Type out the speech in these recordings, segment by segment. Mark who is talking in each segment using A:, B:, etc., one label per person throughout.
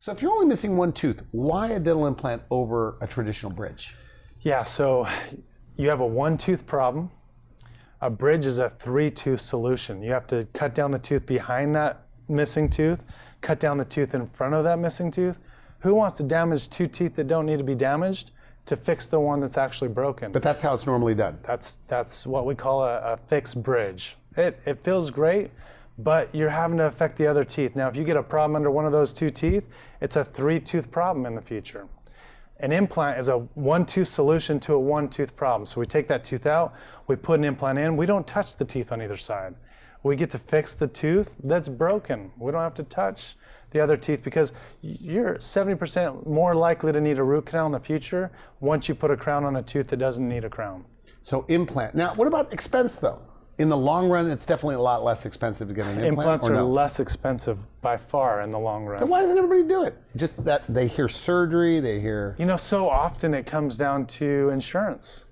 A: So if you're only missing one tooth, why a dental implant over a traditional bridge?
B: Yeah, so you have a one-tooth problem. A bridge is a three-tooth solution. You have to cut down the tooth behind that missing tooth, cut down the tooth in front of that missing tooth. Who wants to damage two teeth that don't need to be damaged to fix the one that's actually broken?
A: But that's how it's normally done.
B: That's what we call a fixed bridge. It feels great, but you're having to affect the other teeth. Now, if you get a problem under one of those two teeth, it's a three-tooth problem in the future. An implant is a one-tooth solution to a one-tooth problem. So we take that tooth out, we put an implant in, we don't touch the teeth on either side. We get to fix the tooth that's broken. We don't have to touch the other teeth because you're 70% more likely to need a root canal in the future once you put a crown on a tooth that doesn't need a crown.
A: So implant. Now, what about expense though? In the long run, it's definitely a lot less expensive to get an implant.
B: Implants are less expensive by far in the long run.
A: Then why doesn't everybody do it? Just that they hear surgery, they hear...
B: You know, so often it comes down to insurance.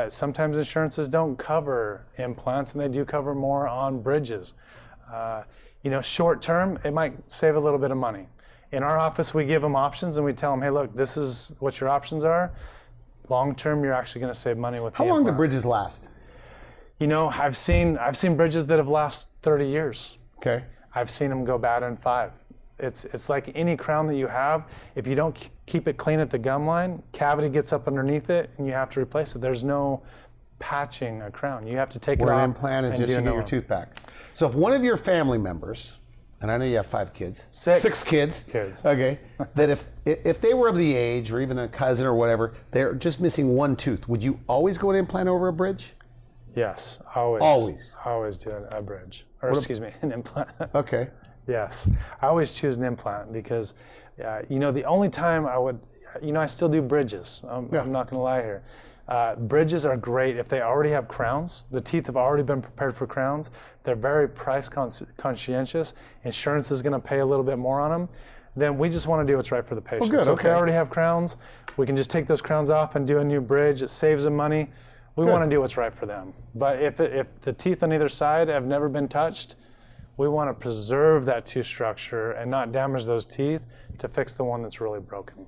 B: Sometimes insurances don't cover implants, and they do cover more on bridges. You know, short term, it might save a little bit of money. In our office, we give them options, and we tell them, hey, look, this is what your options are. Long term, you're actually going to save money with the implant.
A: How long do bridges last?
B: You know, I've seen bridges that have lasted 30 years.
A: Okay.
B: I've seen them go bad in 5. It's like any crown that you have. If you don't keep it clean at the gum line, cavity gets up underneath it, and you have to replace it. There's no patching a crown. You have to take it off.
A: An implant is just to get your tooth back. So if one of your family members, and I know you have 5 kids. 6 kids. Okay. That if they were of the age, or even a cousin or whatever, they're just missing one tooth, would you always go an implant over a bridge?
B: Yes, always.
A: Always?
B: Always do a bridge. Or excuse me, an implant.
A: Okay.
B: Yes. I always choose an implant because, you know, the only time I would, you know, I still do bridges. I'm not going to lie here. Bridges are great if they already have crowns. The teeth have already been prepared for crowns. They're very price conscientious. Insurance is going to pay a little bit more on them. Then we just want to do what's right for the patient.
A: Well, good,
B: so if they already have crowns, we can just take those crowns off and do a new bridge. It saves them money. We want to do what's right for them. But if the teeth on either side have never been touched, we want to preserve that tooth structure and not damage those teeth to fix the one that's really broken.